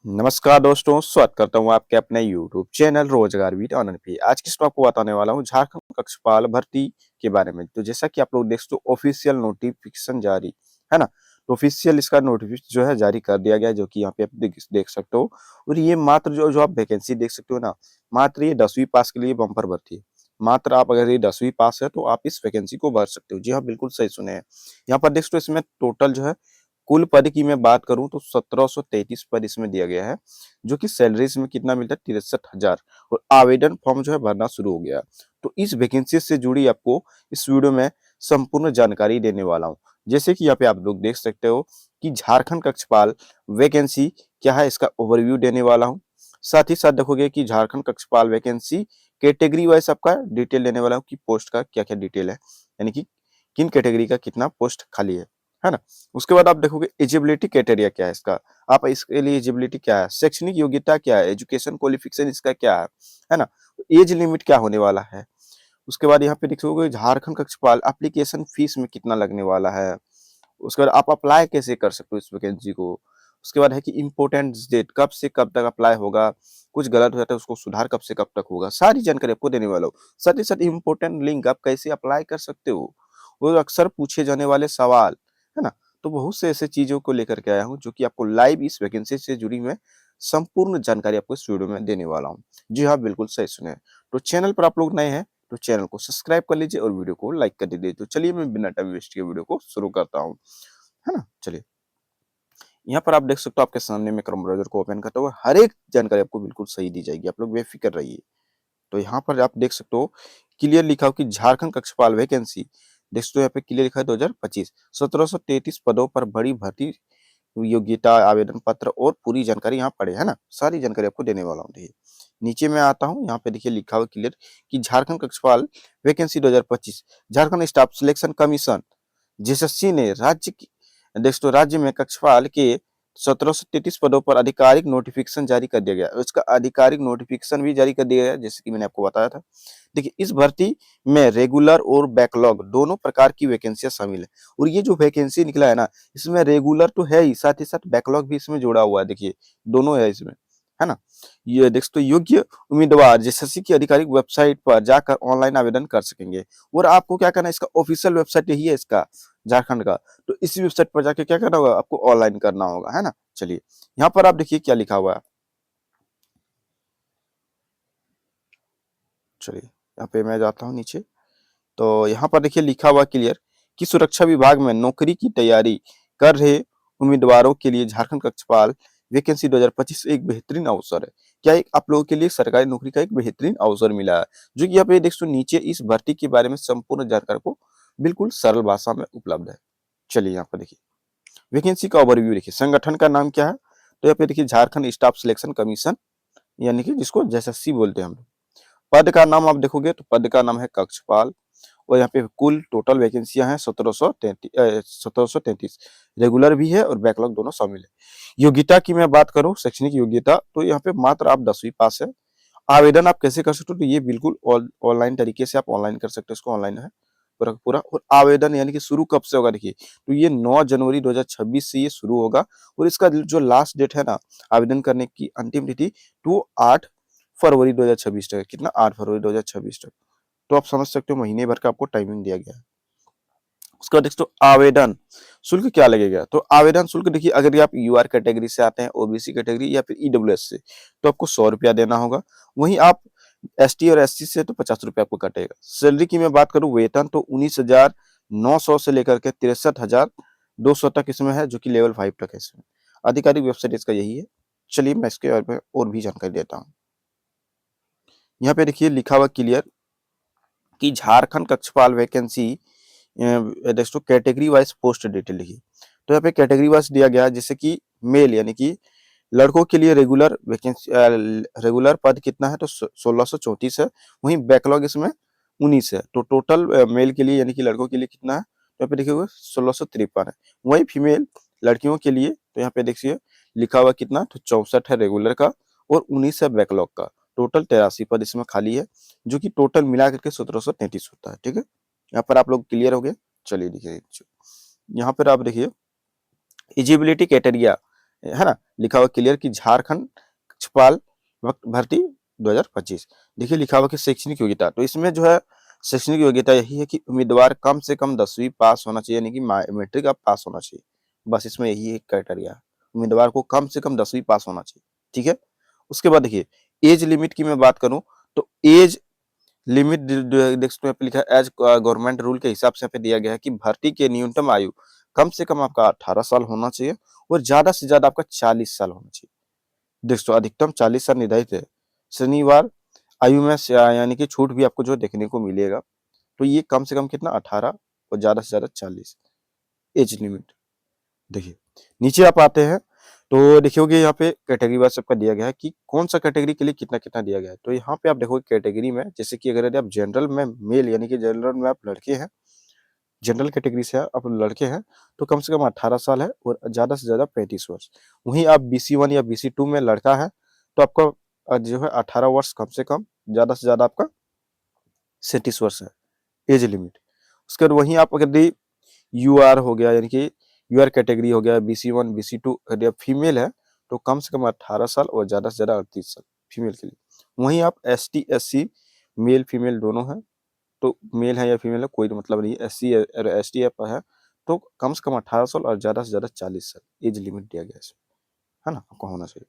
नमस्कार दोस्तों, स्वागत करता हूँ आपके अपने YouTube चैनल रोजगार वीर आनंद पे। आज की इसमें आपको बताने वाला हूँ झारखंड कक्षपाल भर्ती के बारे में। तो जैसा कि आप लोग देख सकते हो ऑफिशियल नोटिफिकेशन जारी है ना। तो ऑफिशियल इसका नोटिफिकेशन जो है जारी कर दिया गया है, जो कि यहाँ पे आप देख सकते हो। और ये मात्र जो जो आप वैकेंसी देख सकते हो ना, मात्र ये 10वीं पास के लिए बम्पर भर्ती है। मात्र आप अगर ये 10वीं पास है तो आप इस वैकेंसी को भर सकते हो। जी हाँ, बिल्कुल सही सुने हैं। यहाँ पर देख सकते हो इसमें टोटल जो है कुल पद की मैं बात करूं तो 1733 पद इसमें दिया गया है, जो कि सैलरी इसमें कितना मिलता है 63,000। और आवेदन फॉर्म जो है भरना शुरू हो गया। तो इस वैकेंसी से जुड़ी आपको इस वीडियो में संपूर्ण जानकारी देने वाला हूं। जैसे कि यहाँ पे आप लोग देख सकते हो कि झारखंड कक्षपाल वैकेंसी क्या है, इसका ओवरव्यू देने वाला हूँ। साथ ही साथ देखोगे कि झारखंड कक्षपाल वैकेंसी कैटेगरी वाइज आपका डिटेल देने वाला हूँ कि पोस्ट का क्या क्या डिटेल है, यानी कि किन कैटेगरी का कितना पोस्ट खाली है ना। उसके बाद आप देखोगे एजिबिलिटी क्राइटेरिया क्या है इसका, आप इसके लिए एजिबिलिटी क्या है, शैक्षणिक योग्यता क्या है, एजुकेशन क्वालिफिकेशन इसका क्या है ना। एज लिमिट क्या होने वाला है। उसके बाद यहाँ पे देखोगे झारखंड कक्षपाल एप्लीकेशन फीस में कितना लगने वाला है। उसके बाद आप अप्लाई कैसे कर सकते हो इस वैकेंसी को। उसके बाद है कि इम्पोर्टेंट डेट कब से कब तक अप्लाई होगा, कुछ गलत हो जाता है उसको सुधार कब से कब तक होगा, सारी जानकारी आपको देने वाला हूँ। साथ ही साथ इम्पोर्टेंट लिंक आप कैसे अप्लाई कर सकते हो, वो अक्सर पूछे जाने वाले सवाल है ना। तो बहुत से ऐसे चीजों को लेकर के आया हूँ जो कि आपको लाइव इस वैकेंसी से जुड़ी मैं संपूर्ण जानकारी आपको इस वीडियो में देने वाला हूँ। जी हाँ, बिल्कुल सही सुने। तो चैनल पर आप लोग नए हैं तो चैनल को सब्सक्राइब कर लीजिए और वीडियो को लाइक कर दीजिए। तो चलिए मैं बिना टाइम वेस्ट के वीडियो को शुरू करता हूँ, है ना। चलिए, यहाँ पर आप देख सकते हो आपके सामने में क्रोम ब्राउजर को ओपन करता हुआ हर एक जानकारी आपको बिल्कुल सही दी जाएगी, आप लोग बेफिक्र रहिए। तो यहाँ पर आप देख सकते हो क्लियर लिखा हो कि झारखंड कक्षपाल वैकेंसी, देख सकते हो यहाँ पे क्लियर लिखा है 2025 1733 पदों पर बड़ी भर्ती, योग्यता, आवेदन पत्र और पूरी जानकारी यहाँ पढ़े, है ना। सारी जानकारी आपको देने वाला हूँ। देखिए नीचे में आता हूँ, यहाँ पे देखिए लिखा हुआ क्लियर कि झारखंड कक्षपाल vacancy 2025 Jharkhand staff selection commission JSSC ने राज्य में कक्षपाल के 1733 पदों पर आधिकारिक नोटिफिकेशन जारी कर दिया गया। उसका आधिकारिक नोटिफिकेशन भी जारी कर दिया गया, जैसे कि मैंने आपको बताया था। देखिए इस भर्ती में रेगुलर और बैकलॉग दोनों प्रकार की वैकेंसियां शामिल है। और ये जो वैकेंसी निकला है ना, इसमें रेगुलर तो है ही साथ बैकलॉग भी इसमें जोड़ा हुआ है। देखिए दोनों है इसमें, है ना। ये देख तो योग्य उम्मीदवार जेएसएससी की आधिकारिक वेबसाइट पर जाकर ऑनलाइन आवेदन कर सकेंगे। और आपको क्या करना है, इसका ऑफिशियल वेबसाइट यही है इसका, झारखंड का। तो इसी वेबसाइट पर जाके क्या करना होगा, आपको ऑनलाइन करना होगा, है ना। चलिए यहाँ पर आप देखिए क्या लिखा हुआ है। चलिए यहाँ पे मैं जाता हूँ नीचे। तो यहाँ पर देखिए लिखा हुआ क्लियर कि सुरक्षा विभाग में नौकरी की तैयारी कर रहे उम्मीदवारों के लिए झारखंड कक्षपाल वैकेंसी 2025 एक बेहतरीन अवसर है। क्या एक आप लोगों के लिए सरकारी नौकरी का एक बेहतरीन अवसर मिला है, जो कि यहाँ पे देख सकते हो नीचे इस भर्ती के बारे में संपूर्ण जानकारी को बिल्कुल सरल भाषा में उपलब्ध है। चलिए यहाँ पर देखिए वैकेंसी का ओवरव्यू देखिए। संगठन का नाम क्या है, तो यहाँ पे देखिए झारखंड स्टाफ सिलेक्शन कमीशन, यानी कि जिसको जेएसएससी बोलते हैं हम लोग। पद का नाम आप देखोगे तो पद का नाम है कक्षपाल। और यहाँ पे कुल टोटल वैकेंसियां हैं 1733। रेगुलर भी है और बैकलॉग दोनों शामिल है। योग्यता की मैं बात करूं, शैक्षणिक योग्यता, तो यहाँ पे मात्र आप 10वीं पास है। आवेदन आप कैसे कर सकते हो, तो ये बिल्कुल ऑनलाइन तरीके से आप ऑनलाइन कर सकते हो, इसको ऑनलाइन है पूरा पूरा। और आवेदन यानी कि शुरू कब से होगा, देखिए तो ये 9 जनवरी 2026 से ये शुरू होगा। और इसका जो लास्ट डेट है ना, आवेदन करने की अंतिम तिथि तो 8 फरवरी 2026 तक है। कितना, 8 फरवरी 2026 तक। तो आप समझ सकते हो महीने भर का आपको टाइमिंग दिया गया है। उसके बाद दोस्तों आवेदन शुल्क क्या लगेगा, तो आवेदन शुल्क देखिए अगर आप यूआर कैटेगरी से आते हैं, ओबीसी कैटेगरी या फिर ईडब्ल्यूएस से, तो आपको 100 रुपया देना होगा। वहीं आप एसटी और एससी से तो 50 रुपया आपको कटेगा। सैलरी की मैं बात करूं, वेतन तो 19,900 से लेकर के 63,200 तक इसमें है, जो कि लेवल 5 तक है इसमें। आधिकारिक वेबसाइट इसका यही है। चलिए मैं इसके बारे में और भी जानकारी देता हूँ। यहाँ पे देखिए लिखा हुआ क्लियर कि झारखंड कक्षपाल वैकेंसी दोस्तों कैटेगरी वाइज पोस्ट डिटेल लिखी। तो यहाँ पे कैटेगरी वाइज दिया गया है, जैसे कि मेल यानी कि लड़कों के लिए रेगुलर वैकेंसी, रेगुलर पद कितना है, तो 1634 है। वहीं बैकलॉग इसमें 19 है। तो टोटल मेल के लिए यानी कि लड़कों के लिए कितना है, तो यहाँ पे देखिए 1653 है। वहीं फीमेल लड़कियों के लिए तो यहाँ पे देखिए लिखा हुआ कितना, तो 64 है रेगुलर का और 19 है बैकलॉग का। टोटल 83 पद इसमें खाली है, जो कि टोटल मिला करके 1733 होता है। ठीक है, यहाँ पर आप लोग क्लियर हो गए। चलिए देखिए यहाँ पर आप देखिए एजिबिलिटी क्राइटेरिया, है ना, लिखा हुआ क्लियर कि झारखंड कक्षपाल भर्ती 2025। देखिए लिखा हुआ कि शैक्षणिक योग्यता, तो इसमें जो है शैक्षणिक योग्यता यही है कि उम्मीदवार कम से कम 10वीं पास होना चाहिए, यानी कि मैट्रिक आप पास होना चाहिए। बस इसमें यही एक क्राइटेरिया है, उम्मीदवार को कम से कम 10वीं पास होना चाहिए। ठीक है, उसके बाद देखिए एज लिमिट की मैं बात करूं तो एज लिमिट देख सकते हो यहाँ पे लिखा है एज गवर्नमेंट रूल के हिसाब से यहाँ पे दिया गया है कि भर्ती के न्यूनतम आयु कम से कम आपका 18 साल होना चाहिए और ज्यादा से ज्यादा आपका 40 साल होना चाहिए। देख सकते हो अधिकतम 40 साल निर्धारित है। शनिवार आयु में यानी कि छूट भी आपको जो देखने को मिलेगा। तो ये कम से कम कितना 18 और ज्यादा से ज्यादा 40 एज लिमिट। देखिए नीचे आप आते हैं तो देखियोगे यहाँ पे कैटेगरी वाइज सबका दिया गया है कि कौन सा कैटेगरी के लिए कितना कितना दिया गया है। तो यहाँ पे आप देखोगे कैटेगरी में जैसे कि अगर यदि आप जनरल में मेल यानी कि जनरल में आप लड़के हैं, जनरल कैटेगरी से आप लड़के हैं तो कम से कम 18 साल है और ज्यादा से ज्यादा 35 वर्ष। वहीं आप BC1 या BC2 में लड़का है तो आपका जो है 18 वर्ष कम से कम, ज्यादा से ज्यादा आपका 37 वर्ष है एज लिमिट। उसके बाद वहीं आप अगर UR हो गया यानी कि UR कैटेगरी हो गया, BC1 BC2 यदि आप फीमेल है तो कम से कम 18 साल और ज्यादा से ज्यादा 38 साल फीमेल के लिए। वहीं आप ST SC मेल फीमेल दोनों हैं तो मेल है या फीमेल है कोई मतलब नहीं है। SC और ST है तो कम से कम 18 साल और ज्यादा से ज्यादा 40 साल एज लिमिट दिया गया है ना, आपको होना चाहिए।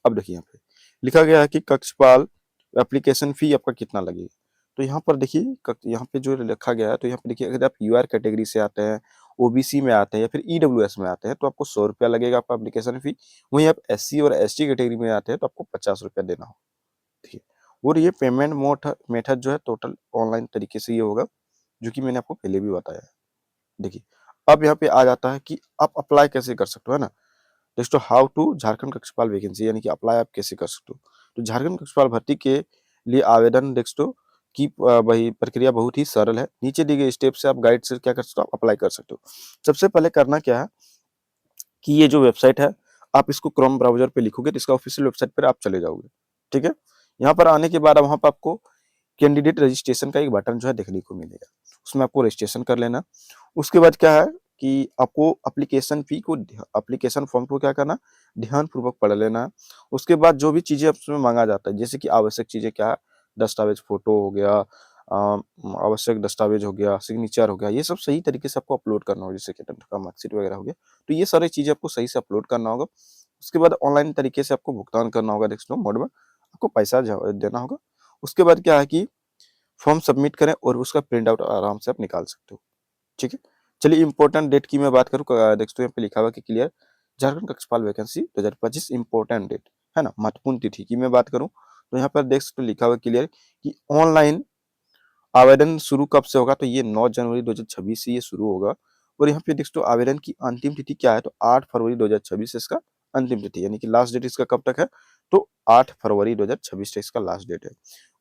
अब देखिए यहाँ पे लिखा गया है कि कक्षपाल एप्लीकेशन फी आपका कितना लगेगा। तो यहाँ पर देखिए यहाँ पे जो लिखा गया है तो यहाँ पे देखिए अगर आप UR कैटेगरी से आते हैं, OBC में आते हैं या फिर EWS में आते हैं तो आपको 100 रुपया लगेगा आपका एप्लीकेशन फी। वहीं आप SC और ST कैटेगरी में आते हैं तो आपको 50 रुपया देना होगा। ठीक है, और ये पेमेंट मेथड जो है टोटल ऑनलाइन तरीके से ये होगा जो कि मैंने आपको पहले भी बताया है। देखिए अब यहाँ पे आ जाता है कि आप अप्लाई कैसे कर सकते हो, है ना। दोस्तों हाउ टू झारखंड कक्षपाल वैकेंसी यानी कि अप्लाई आप कैसे कर सकते हो। तो झारखंड कक्षपाल भर्ती के लिए आवेदन दोस्तों की वही प्रक्रिया बहुत ही सरल है। नीचे दिए गए स्टेप से आप गाइड से क्या कर सकते हो, आप अप्लाई कर सकते हो। सबसे पहले करना क्या है कि ये जो वेबसाइट है आप इसको क्रोम ब्राउजर पे लिखोगे तो इसका ऑफिशियल वेबसाइट पर आप चले जाओगे। ठीक है, यहाँ पर आने के बाद वहां पर आपको कैंडिडेट रजिस्ट्रेशन का एक बटन जो है देखने को मिलेगा, उसमें आपको रजिस्ट्रेशन कर लेना। उसके बाद क्या है कि आपको एप्लीकेशन फॉर्म को क्या करना, ध्यान पूर्वक पढ़ लेना। उसके बाद जो भी चीजें उसमें मांगा जाता है जैसे कि आवश्यक चीजें क्या है, दस्तावेज फोटो हो गया, आवश्यक दस्तावेज हो गया, सिग्नेचर हो गया, ये सब सही तरीके से आपको अपलोड करना होगा, जैसे कि 10th का मार्कशीट वगैरह हो गया। तो ये सारी चीजें आपको सही से अपलोड करना होगा। उसके बाद ऑनलाइन तरीके से आपको भुगतान करना होगा, डेस्कटॉप मोड में आपको पैसा देना होगा। उसके बाद क्या है कि फॉर्म सबमिट करें और उसका प्रिंट आउट आराम से आप निकाल सकते हो। ठीक है, चलिए इंपॉर्टेंट डेट की मैं बात करूँ, देखते हैं यहाँ पे लिखा हुआ कि क्लियर झारखंड कक्षपाल वैकेंसी 2025 इंपॉर्टेंट डेट, है ना, महत्वपूर्ण तिथि की मैं बात करूँ तो यहाँ पर देख सकते हो लिखा हुआ क्लियर कि ऑनलाइन आवेदन शुरू कब से होगा, तो ये 9 जनवरी 2026 से ये शुरू होगा। और यहाँ पे देख सकते हो आवेदन की अंतिम तिथि क्या है, तो 8 फरवरी 2026 इसका अंतिम तिथि, यानी कि लास्ट डेट इसका कब तक है, तो 8 फरवरी 2026 इसका लास्ट डेट है।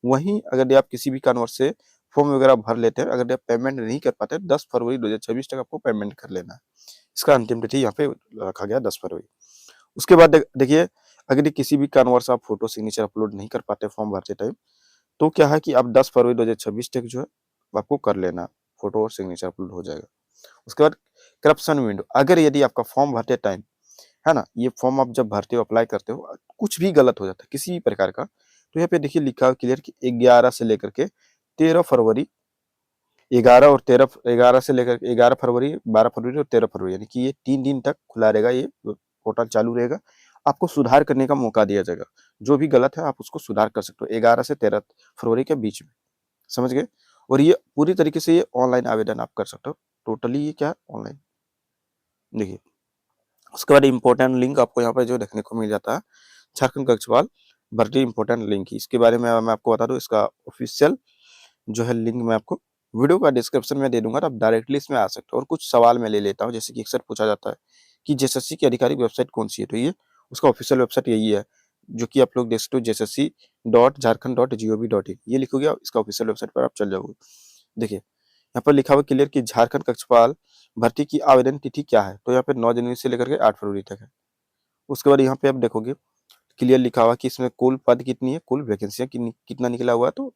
वहीं अगर आप किसी भी कारणवश से फॉर्म वगैरह भर लेते हैं, अगर आप पेमेंट नहीं कर पाते 10 फरवरी 2026 तक आपको पेमेंट कर लेना है। इसका अंतिम तिथि यहाँ पे रखा गया 10 फरवरी। उसके बाद देखिए अगर किसी भी कारणवश आप फोटो सिग्नेचर अपलोड नहीं कर पाते फॉर्म भरते टाइम, तो क्या है कि आप 10 फरवरी 2026 तक जो है आपको कर लेना, फोटो और सिग्नेचर अपलोड हो जाएगा। उसके बाद करप्शन विंडो, अगर यदि आपका फॉर्म भरते टाइम, है ना, ये फॉर्म आप जब भरते हो अप्लाई करते हो कुछ भी गलत हो जाता है किसी भी प्रकार का, तो यहाँ पे देखिए लिखा है क्लियर कि 11 से लेकर के 13 फरवरी, 11 और 13, 11 से लेकर 11 फरवरी, 12 फरवरी और 13 फरवरी, यानी कि ये 3 दिन तक खुला रहेगा, ये पोर्टल चालू रहेगा। आपको सुधार करने का मौका दिया जाएगा, जो भी गलत है आप उसको सुधार कर सकते हो 11 से 13 फरवरी के बीच में, समझ गए। और ये पूरी तरीके से ये ऑनलाइन आवेदन आप कर सकते हो, टोटली ये क्या ऑनलाइन। देखिए उसके बाद इंपॉर्टेंट लिंक आपको यहाँ पे जो देखने को मिल जाता है, झारखंड कक्षपाल भर्ती इंपॉर्टेंट लिंक, इसके बारे में मैं आपको बता दूं, इसका ऑफिशियल जो है लिंक मैं आपको वीडियो का डिस्क्रिप्शन में दे दूंगा, तो आप डायरेक्टली इसमें आ सकते हो। और कुछ सवाल मैं ले लेता हूँ, जैसे कि अक्सर पूछा जाता है कि जेएसएससी की आधिकारिक वेबसाइट कौन सी है, तो ये उसका ऑफिशियल वेबसाइट यही है, जो कि आप लोग देख सकते हो JSSC.Jharkhand.gov.in, ये लिखोगे इसका ऑफिशियल वेबसाइट पर आप चल जाओगे। देखिए यहाँ पर लिखा हुआ क्लियर कि झारखंड कक्षपाल भर्ती की आवेदन तिथि क्या है, तो यहाँ पे 9 जनवरी से लेकर के 8 फरवरी तक है। उसके बाद यहाँ पे आप देखोगे क्लियर लिखा हुआ कि इसमें कुल पद कितनी है, कुल वैकेंसियां कितना निकला हुआ है, तो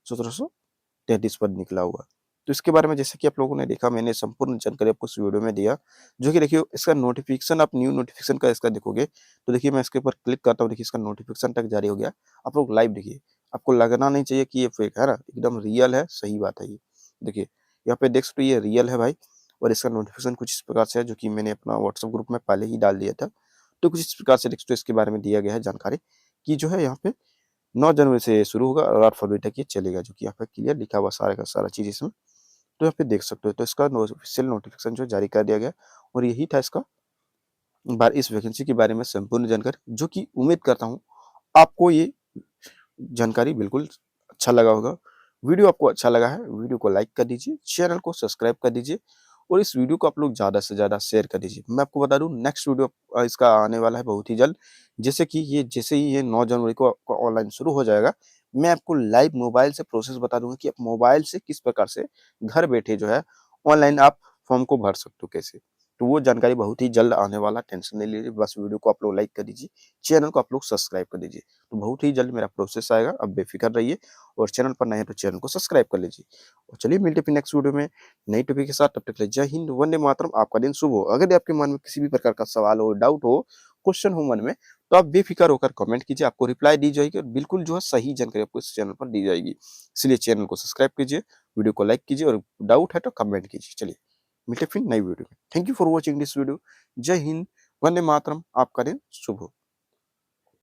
1733 पद निकला हुआ है। तो इसके बारे में जैसे कि आप लोगों ने देखा, मैंने संपूर्ण जानकारी आपको इस वीडियो में दिया, जो कि देखिए इसका नोटिफ़िकेशन, आप न्यू नोटिफ़िकेशन का इसका देखोगे, तो देखिए मैं इसके ऊपर क्लिक करता हूँ, देखिए इसका नोटिफ़िकेशन तक जारी हो गया। आप लोग लाइव देखिए, आपको लगना नहीं चाहिए कि ये फेक है ना, एकदम रियल है, सही बात है ये। देखिए, यहाँ पे देख सकते हो ये रियल है भाई, और इसका नोटिफ़िकेशन कुछ इस प्रकार से है, जो कि मैंने अपना व्हाट्सएप ग्रुप में पहले ही डाल दिया था। तो कुछ इस प्रकार से देख सकते हो इसके बारे में दिया गया है जानकारी, कि जो है यहाँ पे 9 जनवरी से शुरू होगा और 8 फरवरी तक ये चलेगा, जो कि यहाँ पे क्लियर लिखा हुआ सारा का सारा चीज़ इसमें। तो यहाँ पे देख सकते हो, तो इसका ऑफिशियल नोटिफिकेशन जो जारी कर दिया गया, और यही था इसका इस वैकेंसी के बारे में संपूर्ण जानकारी, जो कि उम्मीद करता हूँ आपको ये जानकारी बिल्कुल अच्छा लगा होगा। वीडियो आपको अच्छा लगा है, वीडियो को लाइक कर दीजिए, चैनल को सब्सक्राइब कर दीजिए, और इस वीडियो को आप लोग ज़्यादा से ज़्यादा शेयर कर दीजिए। मैं आपको बता दूँ, नेक्स्ट वीडियो इसका आने वाला है बहुत ही जल्द। जैसे ही ये 9 जनवरी को ऑनलाइन शुरू हो जाएगा, मैं आपको लाइव मोबाइल से प्रोसेस बता दूँगा कि आप मोबाइल से किस प्रकार से घर बैठे जो है ऑनलाइन आप फॉर्म को भर सकते हो कैसे। तो वो जानकारी बहुत ही जल्द आने वाला, टेंशन नहीं लीजिए, बस वीडियो को आप लोग लाइक कर दीजिए, चैनल को आप लोग सब्सक्राइब कर दीजिए। तो बहुत ही जल्द मेरा प्रोसेस आएगा, आप बेफ़िक्र रहिए, और चैनल पर नए हैं तो चैनल को सब्सक्राइब कर लीजिए। और चलिए मिलते हैं फिर नेक्स्ट वीडियो में नई टॉपिक के साथ, तब तक के लिए जय हिंद, वंदे मातरम, आपका दिन शुभ हो। अगर आपके मन में किसी भी प्रकार का सवाल हो, डाउट हो, क्वेश्चन हो मन में, तो आप बेफ़िक्र होकर कमेंट कीजिए, आपको रिप्लाई दी जाएगी, और बिल्कुल जो है सही जानकारी आपको इस चैनल पर दी जाएगी। इसलिए चैनल को सब्सक्राइब कीजिए, वीडियो को लाइक कीजिए, और डाउट है तो कमेंट कीजिए। चलिए, मिलते हैं फिर नई वीडियो में। Thank you for watching this video. जय हिंद, वंदे मातरम, आपका दिन शुभ हो।